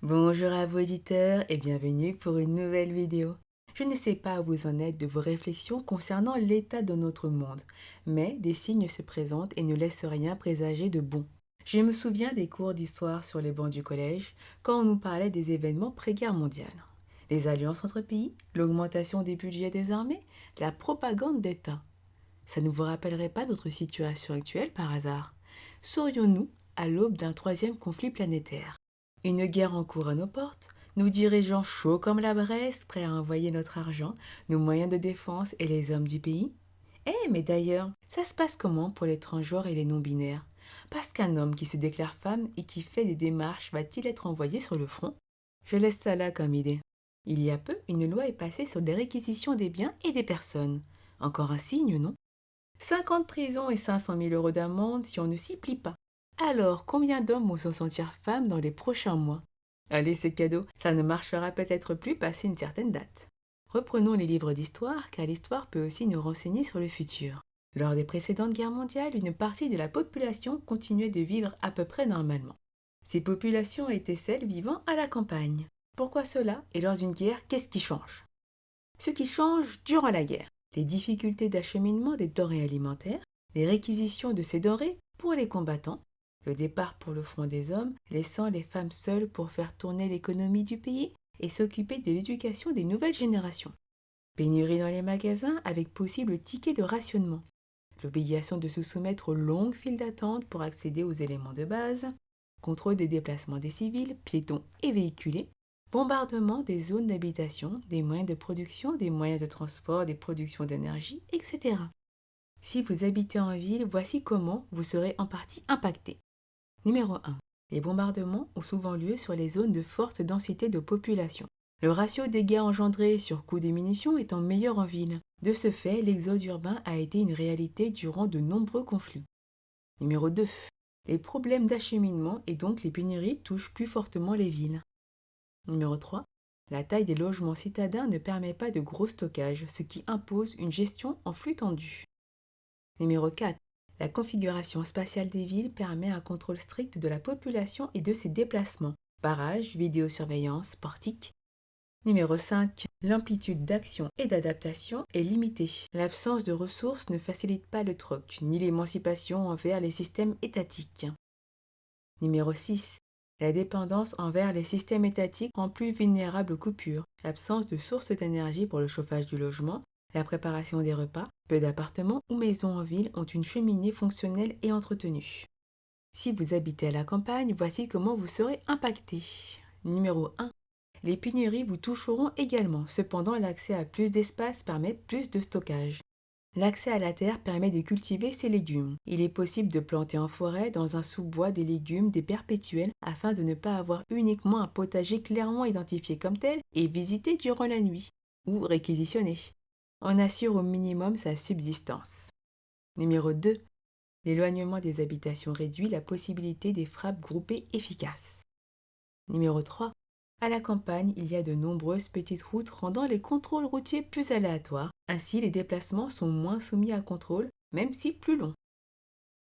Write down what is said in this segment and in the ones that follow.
Bonjour à vos auditeurs et bienvenue pour une nouvelle vidéo. Je ne sais pas où vous en êtes de vos réflexions concernant l'état de notre monde, mais des signes se présentent et ne laissent rien présager de bon. Je me souviens des cours d'histoire sur les bancs du collège quand on nous parlait des événements pré-guerre mondiale. Les alliances entre pays, l'augmentation des budgets des armées, la propagande d'État. Ça ne vous rappellerait pas notre situation actuelle par hasard? Serions-nous à l'aube d'un troisième conflit planétaire? Une guerre en cours à nos portes, nous dirigeants chauds comme la braise, prêts à envoyer notre argent, nos moyens de défense et les hommes du pays? Mais d'ailleurs, ça se passe comment pour les transgenres et les non-binaires? Parce qu'un homme qui se déclare femme et qui fait des démarches va-t-il être envoyé sur le front? Je laisse ça là comme idée. Il y a peu, une loi est passée sur les réquisitions des biens et des personnes. Encore un signe, non? 50 prisons et 500 000 euros d'amende si on ne s'y plie pas. Alors, combien d'hommes vont se sentir femmes dans les prochains mois? Allez, c'est cadeau, ça ne marchera peut-être plus passé une certaine date. Reprenons les livres d'histoire, car l'histoire peut aussi nous renseigner sur le futur. Lors des précédentes guerres mondiales, une partie de la population continuait de vivre à peu près normalement. Ces populations étaient celles vivant à la campagne. Pourquoi cela? Et lors d'une guerre, qu'est-ce qui change? Ce qui change durant la guerre, les difficultés d'acheminement des denrées alimentaires, les réquisitions de ces denrées pour les combattants, le départ pour le front des hommes, laissant les femmes seules pour faire tourner l'économie du pays et s'occuper de l'éducation des nouvelles générations. Pénurie dans les magasins avec possible ticket de rationnement. L'obligation de se soumettre aux longues files d'attente pour accéder aux éléments de base. Contrôle des déplacements des civils, piétons et véhiculés. Bombardement des zones d'habitation, des moyens de production, des moyens de transport, des productions d'énergie, etc. Si vous habitez en ville, voici comment vous serez en partie impacté. Numéro 1. Les bombardements ont souvent lieu sur les zones de forte densité de population. Le ratio dégâts engendrés sur coût des munitions étant meilleur en ville. De ce fait, l'exode urbain a été une réalité durant de nombreux conflits. Numéro 2. Les problèmes d'acheminement et donc les pénuries touchent plus fortement les villes. Numéro 3. La taille des logements citadins ne permet pas de gros stockage, ce qui impose une gestion en flux tendu. Numéro 4. La configuration spatiale des villes permet un contrôle strict de la population et de ses déplacements. Barrages, vidéosurveillance, portiques. Numéro 5. L'amplitude d'action et d'adaptation est limitée. L'absence de ressources ne facilite pas le troc, ni l'émancipation envers les systèmes étatiques. Numéro 6. La dépendance envers les systèmes étatiques rend plus vulnérable aux coupures. L'absence de sources d'énergie pour le chauffage du logement, la préparation des repas, peu d'appartements ou maisons en ville ont une cheminée fonctionnelle et entretenue. Si vous habitez à la campagne, voici comment vous serez impacté. Numéro 1. Les pénuries vous toucheront également, cependant l'accès à plus d'espace permet plus de stockage. L'accès à la terre permet de cultiver ses légumes. Il est possible de planter en forêt, dans un sous-bois, des légumes, des perpétuels, afin de ne pas avoir uniquement un potager clairement identifié comme tel et visité durant la nuit, ou réquisitionné. On assure au minimum sa subsistance. Numéro 2. L'éloignement des habitations réduit la possibilité des frappes groupées efficaces. Numéro 3. À la campagne, il y a de nombreuses petites routes rendant les contrôles routiers plus aléatoires. Ainsi, les déplacements sont moins soumis à contrôle, même si plus longs.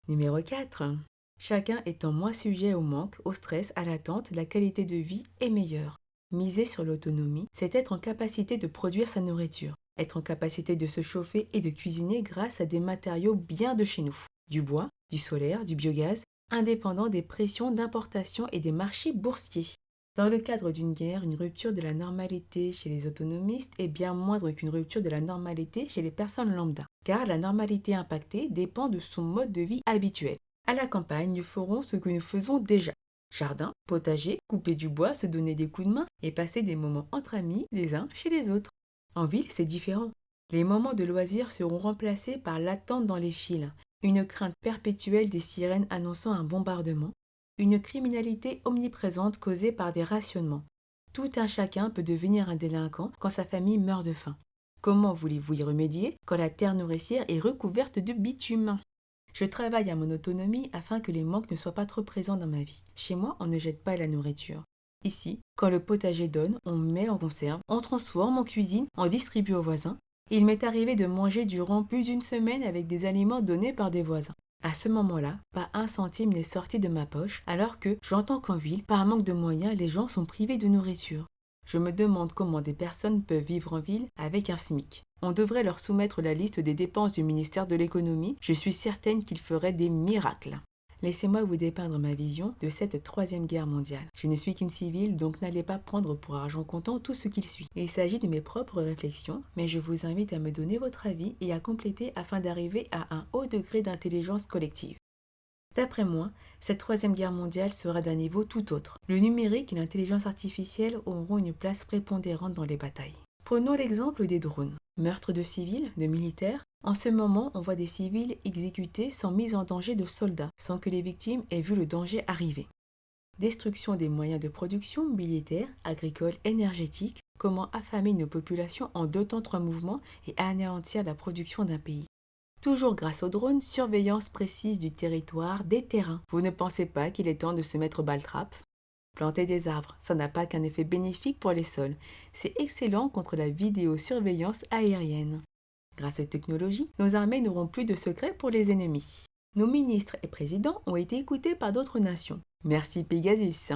Numéro 4. Chacun étant moins sujet au manque, au stress, à l'attente, la qualité de vie est meilleure. Miser sur l'autonomie, c'est être en capacité de produire sa nourriture, être en capacité de se chauffer et de cuisiner grâce à des matériaux bien de chez nous. Du bois, du solaire, du biogaz, indépendant des pressions d'importation et des marchés boursiers. Dans le cadre d'une guerre, une rupture de la normalité chez les autonomistes est bien moindre qu'une rupture de la normalité chez les personnes lambda, car la normalité impactée dépend de son mode de vie habituel. À la campagne, nous ferons ce que nous faisons déjà. Jardin, potager, couper du bois, se donner des coups de main et passer des moments entre amis les uns chez les autres. En ville, c'est différent. Les moments de loisirs seront remplacés par l'attente dans les files, une crainte perpétuelle des sirènes annonçant un bombardement, une criminalité omniprésente causée par des rationnements. Tout un chacun peut devenir un délinquant quand sa famille meurt de faim. Comment voulez-vous y remédier quand la terre nourricière est recouverte de bitume? Je travaille à mon autonomie afin que les manques ne soient pas trop présents dans ma vie. Chez moi, on ne jette pas la nourriture. Ici, quand le potager donne, on met en conserve, on transforme, on cuisine, on distribue aux voisins. Il m'est arrivé de manger durant plus d'une semaine avec des aliments donnés par des voisins. À ce moment-là, pas un centime n'est sorti de ma poche, alors que j'entends qu'en ville, par manque de moyens, les gens sont privés de nourriture. Je me demande comment des personnes peuvent vivre en ville avec un SMIC. On devrait leur soumettre la liste des dépenses du ministère de l'économie. Je suis certaine qu'ils feraient des miracles. Laissez-moi vous dépeindre ma vision de cette troisième guerre mondiale. Je ne suis qu'une civile, donc n'allez pas prendre pour argent comptant tout ce qu'il suit. Il s'agit de mes propres réflexions, mais je vous invite à me donner votre avis et à compléter afin d'arriver à un haut degré d'intelligence collective. D'après moi, cette troisième guerre mondiale sera d'un niveau tout autre. Le numérique et l'intelligence artificielle auront une place prépondérante dans les batailles. Prenons l'exemple des drones. Meurtre de civils, de militaires. En ce moment, on voit des civils exécutés sans mise en danger de soldats, sans que les victimes aient vu le danger arriver. Destruction des moyens de production militaires, agricoles, énergétiques. Comment affamer nos populations en 2 temps 3 mouvements et anéantir la production d'un pays. Toujours grâce aux drones, surveillance précise du territoire, des terrains. Vous ne pensez pas qu'il est temps de se mettre baltrappe? Planter des arbres, ça n'a pas qu'un effet bénéfique pour les sols. C'est excellent contre la vidéosurveillance aérienne. Grâce aux technologies, nos armées n'auront plus de secrets pour les ennemis. Nos ministres et présidents ont été écoutés par d'autres nations. Merci Pegasus.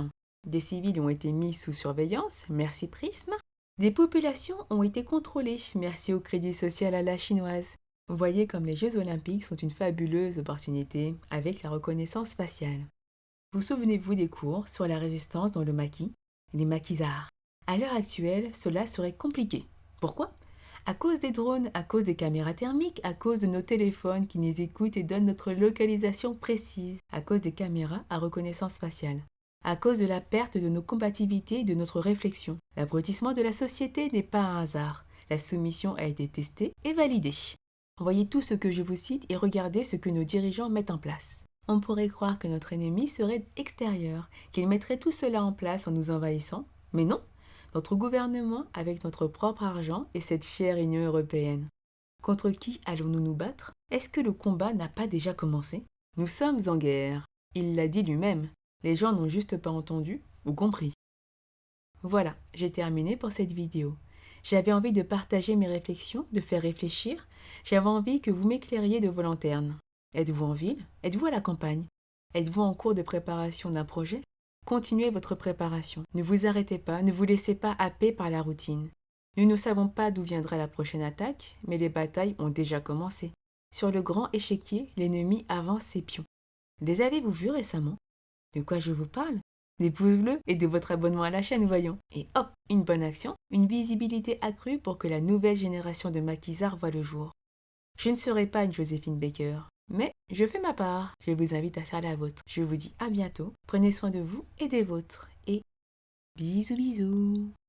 Des civils ont été mis sous surveillance. Merci Prisme. Des populations ont été contrôlées. Merci au crédit social à la chinoise. Vous voyez comme les Jeux Olympiques sont une fabuleuse opportunité avec la reconnaissance faciale. Vous souvenez-vous des cours sur la résistance dans le maquis, les maquisards? À l'heure actuelle, cela serait compliqué. Pourquoi? À cause des drones, à cause des caméras thermiques, à cause de nos téléphones qui nous écoutent et donnent notre localisation précise, à cause des caméras à reconnaissance faciale, à cause de la perte de nos compatibilités et de notre réflexion. L'abrutissement de la société n'est pas un hasard. La soumission a été testée et validée. Voyez tout ce que je vous cite et regardez ce que nos dirigeants mettent en place. On pourrait croire que notre ennemi serait extérieur, qu'il mettrait tout cela en place en nous envahissant, mais non, notre gouvernement avec notre propre argent et cette chère Union européenne. Contre qui allons-nous nous battre? Est-ce que le combat n'a pas déjà commencé? Nous sommes en guerre. Il l'a dit lui-même. Les gens n'ont juste pas entendu ou compris. Voilà, j'ai terminé pour cette vidéo. J'avais envie de partager mes réflexions, de faire réfléchir. J'avais envie que vous m'éclairiez de vos lanternes. Êtes-vous en ville? Êtes-vous à la campagne? Êtes-vous en cours de préparation d'un projet? Continuez votre préparation. Ne vous arrêtez pas, ne vous laissez pas happer par la routine. Nous ne savons pas d'où viendra la prochaine attaque, mais les batailles ont déjà commencé. Sur le grand échiquier, l'ennemi avance ses pions. Les avez-vous vus récemment? De quoi je vous parle? Des pouces bleus et de votre abonnement à la chaîne, voyons. Et hop, une bonne action, une visibilité accrue pour que la nouvelle génération de maquisards voit le jour. Je ne serai pas une Joséphine Baker, mais je fais ma part. Je vous invite à faire la vôtre. Je vous dis à bientôt. Prenez soin de vous et des vôtres. Et bisous bisous.